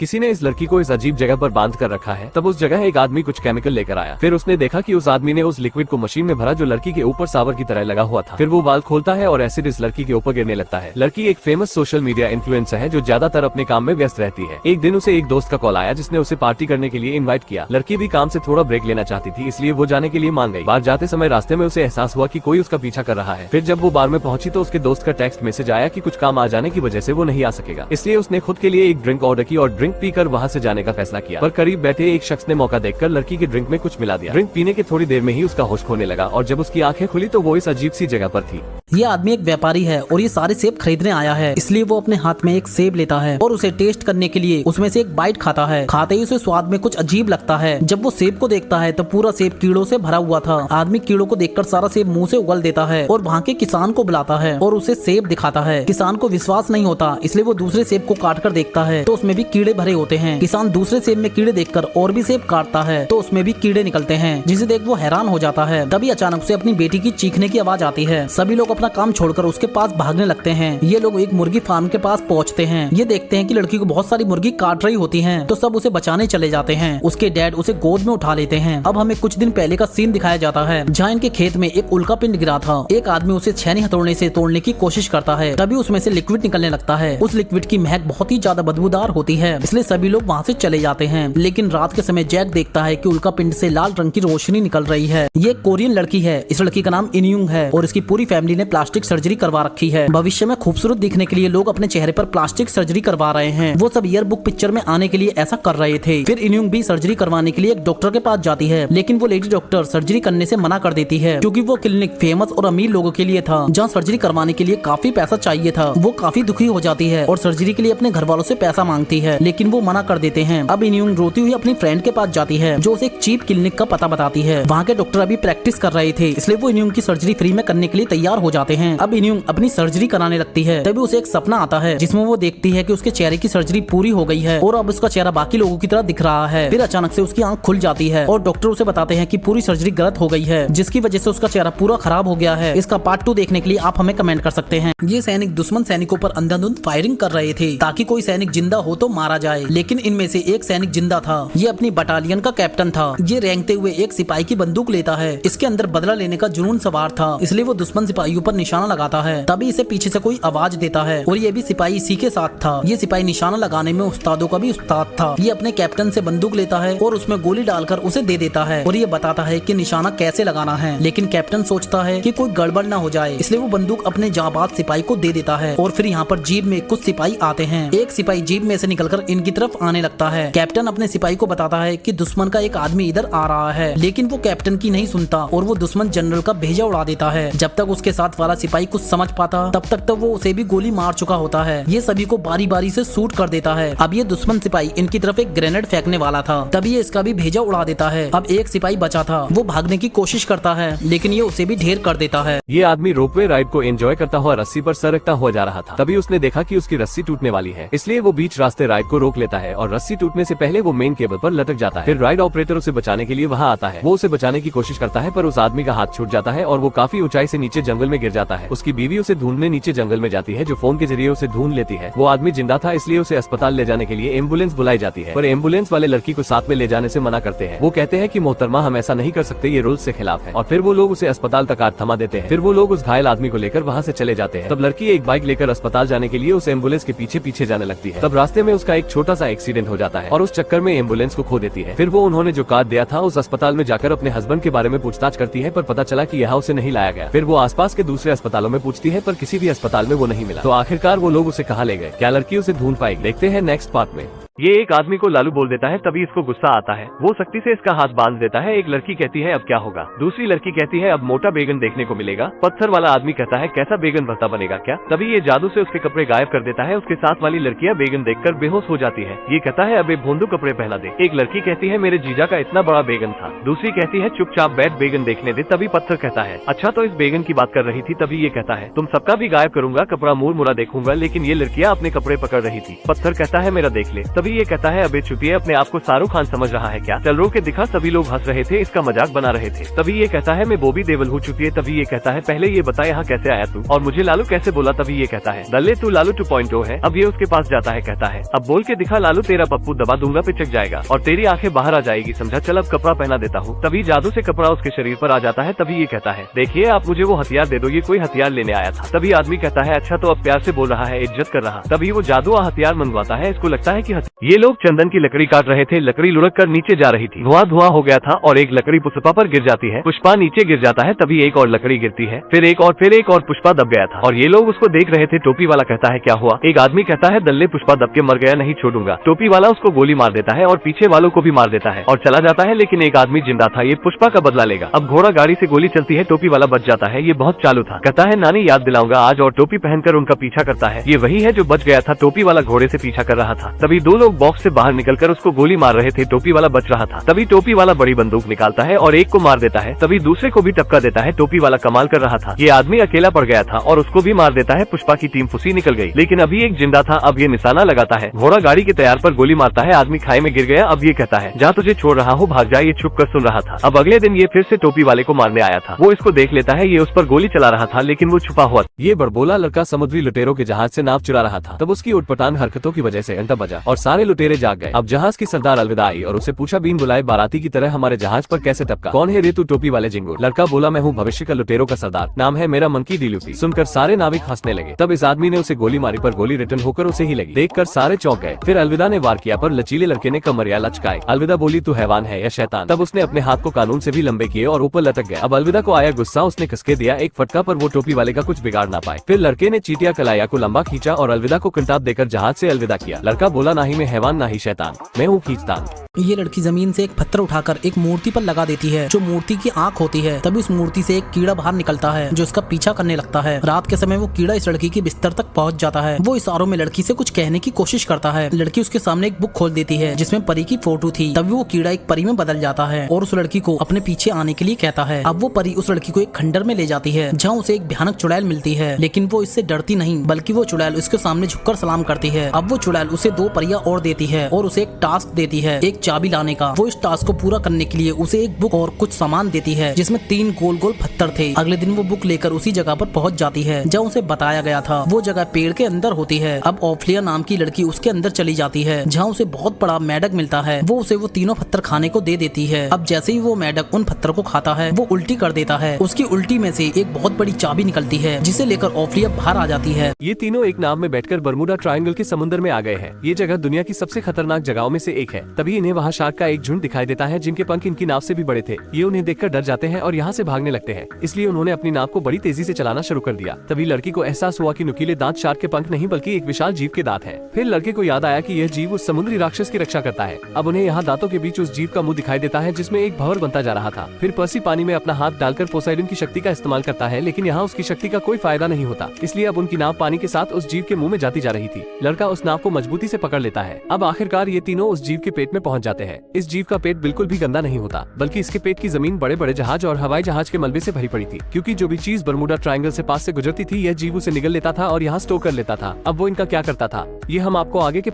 किसी ने इस लड़की को इस अजीब जगह पर बांध कर रखा है। तब उस जगह एक आदमी कुछ केमिकल लेकर आया। फिर उसने देखा कि उस आदमी ने उस लिक्विड को मशीन में भरा जो लड़की के ऊपर सावर की तरह लगा हुआ था। फिर वो बाल खोलता है और एसिड इस लड़की के ऊपर गिरने लगता है। लड़की एक फेमस सोशल मीडिया इन्फ्लुएंसर है जो ज्यादातर अपने काम में व्यस्त रहती है। एक दिन उसे एक दोस्त का कॉल आया जिसने उसे पार्टी करने के लिए इनवाइट किया। लड़की भी काम से थोड़ा ब्रेक लेना चाहती थी, इसलिए वो जाने के लिए मान गई। बाहर जाते समय रास्ते में उसे एहसास हुआ कि कोई उसका पीछा कर रहा है। फिर जब वो बार में पहुंची तो उसके दोस्त का टेक्स्ट मैसेज आया कि कुछ काम आ जाने की वजह से वो नहीं आ सकेगा। इसलिए उसने खुद के लिए एक ड्रिंक ऑर्डर की और ड्रिंक पीकर वहाँ से जाने का फैसला किया। पर करीब बैठे एक शख्स ने मौका देखकर लड़की के ड्रिंक में कुछ मिला दिया। ड्रिंक पीने के थोड़ी देर में ही उसका होश खोने लगा और जब उसकी आंखें खुली तो वो इस अजीब सी जगह पर थी। ये आदमी एक व्यापारी है और ये सारे सेब खरीदने आया है, इसलिए वो अपने हाथ में एक सेब लेता है और उसे टेस्ट करने के लिए उसमें से एक बाइट खाता है। खाते ही उसे स्वाद में कुछ अजीब लगता है। जब वो सेब को देखता है तो पूरा सेब कीड़ों से भरा हुआ था। आदमी कीड़ों को देखकर सारा सेब मुंह से उगल देता है और वहाँ के किसान को बुलाता है और उसे सेब दिखाता है। किसान को विश्वास नहीं होता, इसलिए वो दूसरे सेब को काट कर देखता है तो उसमें भी कीड़े भरे होते हैं। किसान दूसरे सेब में कीड़े देखकर और भी सेब काटता है तो उसमें भी कीड़े निकलते हैं, जिसे देख वो हैरान हो जाता है। तभी अचानक से अपनी बेटी की चीखने की आवाज आती है। सभी लोग अपना काम छोड़कर उसके पास भागने लगते हैं। ये लोग एक मुर्गी फार्म के पास पहुंचते हैं। ये देखते हैं कि लड़की को बहुत सारी मुर्गी काट रही होती हैं, तो सब उसे बचाने चले जाते हैं। उसके डैड उसे गोद में उठा लेते हैं। अब हमें कुछ दिन पहले का सीन दिखाया जाता है जहाँ इनके खेत में एक उल्का पिंड गिरा था। एक आदमी उसे छेनी हथौड़े से तोड़ने की कोशिश करता है, तभी उसमें से लिक्विड निकलने लगता है। उस लिक्विड की महक बहुत ही ज्यादा बदबूदार होती है, इसलिए सभी लोग वहाँ से चले जाते हैं। लेकिन रात के समय जैक देखता है कि उल्का पिंड से लाल रंग की रोशनी निकल रही है। ये कोरियन लड़की है। इस लड़की का नाम इनयुंग है और इसकी पूरी फैमिली ने प्लास्टिक सर्जरी करवा रखी है। भविष्य में खूबसूरत दिखने के लिए लोग अपने चेहरे पर प्लास्टिक सर्जरी करवा रहे हैं। वो सब ईयर बुक पिक्चर में आने के लिए ऐसा कर रहे थे। फिर इनयुंग भी सर्जरी करवाने के लिए एक डॉक्टर के पास जाती है, लेकिन वो लेडी डॉक्टर सर्जरी करने से मना कर देती है क्योंकि वो क्लिनिक फेमस और अमीर लोगों के लिए था, जहाँ सर्जरी करवाने के लिए काफी पैसा चाहिए था। वो काफी दुखी हो जाती है और सर्जरी के लिए अपने घर वालों से पैसा मांगती है, लेकिन वो मना कर देते हैं। अब इनयुंग रोती हुई अपनी फ्रेंड के पास जाती है जो उसे एक चीप क्लिनिक का पता बताती है। वहाँ के डॉक्टर अभी प्रैक्टिस कर रहे थे, इसलिए वो इनयुंग की सर्जरी फ्री में करने के लिए तैयार हो जाते हैं। अब इनयुंग अपनी सर्जरी कराने लगती है, तभी उसे एक सपना आता है जिसमें वो देखती है कि उसके चेहरे की सर्जरी पूरी हो गई है और अब उसका चेहरा बाकी लोगों की तरह दिख रहा है। फिर अचानक से उसकी आंख खुल जाती है और डॉक्टर उसे बताते हैं कि पूरी सर्जरी गलत हो गई है, जिसकी वजह से उसका चेहरा पूरा खराब हो गया है। इसका पार्ट 2 देखने के लिए आप हमें कमेंट कर सकते हैं। ये सैनिक दुश्मन सैनिकों पर अंधाधुंध फायरिंग कर रहे थे ताकि कोई सैनिक जिंदा हो तो मारा जाए, लेकिन इनमें से एक सैनिक जिंदा था। ये अपनी बटालियन का कैप्टन था। ये रेंगते हुए एक सिपाही की बंदूक लेता है। इसके अंदर बदला लेने का जुनून सवार था, इसलिए वो दुश्मन सिपाहियों पर निशाना लगाता है। तभी इसे पीछे से कोई आवाज देता है और ये भी सिपाही इसी के साथ था। ये सिपाही निशाना लगाने में उस्तादों का भी उस्ताद था। ये अपने कैप्टन से बंदूक लेता है और उसमें गोली डालकर उसे दे देता है और ये बताता है कि निशाना कैसे लगाना है, लेकिन कैप्टन सोचता है कि कोई गड़बड़ ना हो जाए, इसलिए वो बंदूक अपने जाबाज सिपाही को दे देता है। और फिर यहाँ पर जीप में कुछ सिपाही आते हैं। एक सिपाही जीप में से निकलकर इनकी तरफ आने लगता है। कैप्टन अपने सिपाही को बताता है कि दुश्मन का एक आदमी इधर आ रहा है, लेकिन वो कैप्टन की नहीं सुनता और वो दुश्मन जनरल का भेजा उड़ा देता है। जब तक उसके साथ वाला सिपाही कुछ समझ पाता तब तक तो वो उसे भी गोली मार चुका होता है। ये सभी को बारी बारी से शूट कर देता है। अब ये दुश्मन सिपाही इनकी तरफ एक ग्रेनेड फेंकने वाला था, तभी ये इसका भी भेजा उड़ा देता है। अब एक सिपाही बचा था, वो भागने की कोशिश करता है, लेकिन ये उसे भी ढेर कर देता है। ये आदमी रोपवे राइड को एंजॉय करता हुआ रस्सी पर सरकता हुआ जा रहा था। तभी उसने देखा कि उसकी रस्सी टूटने वाली है, इसलिए वो बीच रास्ते राइड को रोक लेता है और रस्सी टूटने से पहले वो मेन केबल पर लटक जाता है। फिर राइड ऑपरेटर उसे बचाने के लिए वहाँ आता है। वो उसे बचाने की कोशिश करता है पर उस आदमी का हाथ छूट जाता है और वो काफी ऊंचाई से नीचे जंगल में गिर जाता है। उसकी बीवी उसे ढूंढने नीचे जंगल में जाती है, जो फोन के जरिए उसे ढूंढ लेती है। वो आदमी जिंदा था, इसलिए उसे अस्पताल ले जाने के लिए एम्बुलेंस बुलाई जाती है, पर एम्बुलेंस वाले लड़की को साथ में ले जाने से मना करते हैं। वो कहते हैं कि मोहतरमा हम ऐसा नहीं कर सकते, ये रूल्स से खिलाफ है। और फिर वो लोग उसे अस्पताल तक हाथ थमा देते हैं। फिर वो लोग उस घायल आदमी को लेकर वहाँ से चले जाते हैं। तब लड़की एक बाइक लेकर अस्पताल जाने के लिए उस एम्बुलेंस के पीछे पीछे जाने लगती है। तब रास्ते में उसका एक छोटा सा एक्सीडेंट हो जाता है और उस चक्कर में एम्बुलेंस को खो देती है। फिर वो उन्होंने जो कार्ड दिया था उस अस्पताल में जाकर अपने हस्बैंड के बारे में पूछताछ करती है, पर पता चला कि यहाँ उसे नहीं लाया गया। फिर वो आसपास के दूसरे अस्पतालों में पूछती है, पर किसी भी अस्पताल में वो नहीं मिला। तो आखिरकार वो लोग उसे कहाँ ले गए, क्या लड़की उसे ढूंढ पाएगी? देखते हैं नेक्स्ट पार्ट में। ये एक आदमी को लालू बोल देता है, तभी इसको गुस्सा आता है। वो सख्ती से इसका हाथ बांध देता है। एक लड़की कहती है अब क्या होगा? दूसरी लड़की कहती है अब मोटा बेगन देखने को मिलेगा। पत्थर वाला आदमी कहता है कैसा बेगन भरता बनेगा क्या? तभी ये जादू से उसके कपड़े गायब कर देता है। उसके साथ वाली लड़कियां बेगन देखकर बेहोश हो जाती है। ये कहता है अब भोंदू कपड़े पहना दे। एक लड़की कहती है मेरे जीजा का इतना बड़ा बेगन था। दूसरी कहती है चुपचाप बैठ बेगन देखने दे। तभी पत्थर कहता है अच्छा तो इस बेगन की बात कर रही थी। तभी ये कहता है तुम सबका भी गायब करूंगा, कपड़ा मुड़ मुड़ा देखूंगा। लेकिन ये लड़कियां अपने कपड़े पकड़ रही थी। पत्थर कहता है मेरा देख ले। तभी ये कहता है अबे चुतिया, अपने आप को शाहरुख खान समझ रहा है क्या? चल रो के दिखा। सभी लोग हंस रहे थे, इसका मजाक बना रहे थे। तभी ये कहता है मैं बॉबी देओल हूँ चुतिया। तभी ये कहता है पहले ये बता यहाँ कैसे आया तू, और मुझे लालू कैसे बोला? तभी ये कहता है दल्ले तू लालू 2.0 है। अब ये उसके पास जाता है, कहता है अब बोल के दिखा लालू, तेरा पप्पू दबा दूंगा, पिचक जाएगा और तेरी आंखें बाहर आ जाएगी, समझा? चल अब कपड़ा पहना देता हूँ। तभी जादू से कपड़ा उसके शरीर पर आ जाता है। तभी ये कहता है देखिए आप मुझे वो हथियार दे दो, ये कोई हथियार लेने आया था। तभी आदमी कहता है अच्छा तो अब प्यार से बोल रहा है, इज्जत कर रहा। तभी वो जादू हथियार मंगवाता है। इसको लगता है कि ये लोग चंदन की लकड़ी काट रहे थे, लकड़ी लुढ़क कर नीचे जा रही थी, धुआं धुआं हो गया था और एक लकड़ी पुष्पा पर गिर जाती है। पुष्पा नीचे गिर जाता है। तभी एक और लकड़ी गिरती है, फिर एक और पुष्पा दब गया था और ये लोग उसको देख रहे थे। टोपी वाला कहता है क्या हुआ? एक आदमी कहता है दल्ले पुष्पा दब के मर गया, नहीं छोड़ूंगा। टोपी वाला उसको गोली मार देता है और पीछे वालों को भी मार देता है और चला जाता है, लेकिन एक आदमी जिंदा था, ये पुष्पा का बदला लेगा। अब घोड़ा गाड़ी से गोली चलती है, टोपी वाला बच जाता है, ये बहुत चालू था। कहता है नानी याद दिलाऊंगा आज, और टोपी पहनकर उनका पीछा करता है। ये वही है जो बच गया था, टोपी वाला घोड़े से पीछा कर रहा था। तभी दो लोग बॉक्स से बाहर निकलकर उसको गोली मार रहे थे, टोपी वाला बच रहा था। तभी टोपी वाला बड़ी बंदूक निकालता है और एक को मार देता है, तभी दूसरे को भी टपका देता है। टोपी वाला कमाल कर रहा था, ये आदमी अकेला पड़ गया था और उसको भी मार देता है। पुष्पा की टीम फुसी निकल गई, लेकिन अभी एक जिंदा था। अब ये निशाना लगाता है, घोड़ा गाड़ी के तैयार पर गोली मारता है, आदमी खाई में गिर गया। अब ये कहता है जा तुझे छोड़ रहा हूँ, भाग जा। ये छुप कर सुन रहा था। अब अगले दिन ये फिर से टोपी वाले को मारने आया था, वो इसको देख लेता है, ये उस पर गोली चला रहा था लेकिन वो छुपा हुआ। ये बड़बोला लड़का समुद्री लुटेरों के जहाज से नाव चुरा रहा था। तब उसकी उटपटांग हरकतों की वजह से घंटा बजा और सारे लुटेरे जाग गए। अब जहाज की सरदार अलविदा आई और उसे पूछा बिन बुलाए बाराती की तरह हमारे जहाज पर कैसे टपका? कौन है रे तू? टोपी वाले जिंगुर। लड़का बोला मैं हूँ भविष्य का लुटेरों का सरदार, नाम है मेरा मंकी डी लूटी। सुनकर सारे नाविक हंसने लगे। तब इस आदमी ने उसे गोली मारी पर गोली रिटर्न होकर उसे ही लगी, देखकर सारे चौंक गए। फिर अलविदा ने वार किया पर लचीले लड़के ने कमरिया लचकाई। अलविदा बोली तू हैवान है या शैतान? तब उसने अपने हाथ को कानून से भी लंबे किए और ऊपर लटक गया। अब अलविदा को आया गुस्सा, उसने कसके दिया एक फटका पर वो टोपी वाले का कुछ बिगाड़ ना पाए। फिर लड़के ने चीटिया कलाया को लंबा खींचा और अलविदा को किताब देकर जहाज से अलविदा किया। लड़का बोला ना ही मैं हैवान ना ही शैतान, मैं हूँ खींचतान। ये लड़की जमीन से एक पत्थर उठाकर एक मूर्ति पर लगा देती है, जो मूर्ति की आंख होती है। तभी उस मूर्ति से एक कीड़ा बाहर निकलता है जो उसका पीछा करने लगता है। रात के समय वो कीड़ा इस लड़की के बिस्तर तक पहुंच जाता है। वो इशारों में लड़की से कुछ कहने की कोशिश करता है। लड़की उसके सामने एक बुक खोल देती है जिसमें परी की फोटो थी। तभी वो कीड़ा एक परी में बदल जाता है और उस लड़की को अपने पीछे आने के लिए कहता है। अब वो परी उस लड़की को एक खंडर में ले जाती है जहाँ उसे एक भयानक चुड़ैल मिलती है, लेकिन वो इससे डरती नहीं, बल्कि वो चुड़ैल उसके सामने झुककर सलाम करती है। अब वो चुड़ैल उसे 2 परियां और देती है और उसे एक टास्क देती है, एक चाबी लाने का। वो इस टास्क को पूरा करने के लिए उसे एक बुक और कुछ सामान देती है जिसमें 3 गोल गोल पत्थर थे। अगले दिन वो बुक लेकर उसी जगह पर पहुंच जाती है जहाँ उसे बताया गया था। वो जगह पेड़ के अंदर होती है। अब ऑफलिया नाम की लड़की उसके अंदर चली जाती है जहाँ उसे बहुत बड़ा मेढक मिलता है। वो उसे वो तीनों पत्थर खाने को दे देती है। अब जैसे ही वो मेढक उन पत्थर को खाता है वो उल्टी कर देता है। उसकी उल्टी में से एक बहुत बड़ी चाबी निकलती है जिसे लेकर ऑफलिया बाहर आ जाती है। ये तीनों एक नाव में बैठकर बरमुडा ट्रायंगल के समुद्र में आ गए हैं। ये जगह दुनिया की सबसे खतरनाक जगहों में से एक है। तभी इन्हें वहाँ शार्क का एक झुंड दिखाई देता है जिनके पंख इनकी नाव से भी बड़े थे। ये उन्हें देखकर डर जाते हैं और यहाँ से भागने लगते हैं, इसलिए उन्होंने अपनी नाव को बड़ी तेजी से चलाना शुरू कर दिया। तभी लड़की को एहसास हुआ कि नुकीले दांत शार्क के पंख नहीं बल्कि एक विशाल जीव के दांत हैं। फिर लड़के को याद आया कि यह जीव उस समुद्री राक्षस की रक्षा करता है। अब उन्हें यहाँ दांतों के बीच उस जीव का मुंह दिखाई देता है जिसमें एक भंवर बनता जा रहा था। फिर पर्सी पानी में अपना हाथ डालकर पोसाइडन की शक्ति का इस्तेमाल करता है, लेकिन यहाँ उसकी शक्ति का कोई फायदा नहीं होता, इसलिए अब उनकी नाव पानी के साथ उस जीव के मुंह में जाती जा रही थी। लड़का उस नाव को मजबूती से पकड़ लेता है। अब आखिरकार ये तीनों उस जीव के पेट में पहुंच जाते हैं। इस जीव का पेट बिल्कुल भी गंदा नहीं होता, बल्कि इसके पेट की जमीन बड़े बड़े जहाज और हवाई जहाज के मलबे से भरी पड़ी थी, क्योंकि जो भी चीज बरमुडा ट्रायंगल से पास से गुजरती थी यह जीव उसे निगल लेता था और यहाँ स्टोर कर लेता था। अब वो इनका क्या करता था ये हम आपको आगे के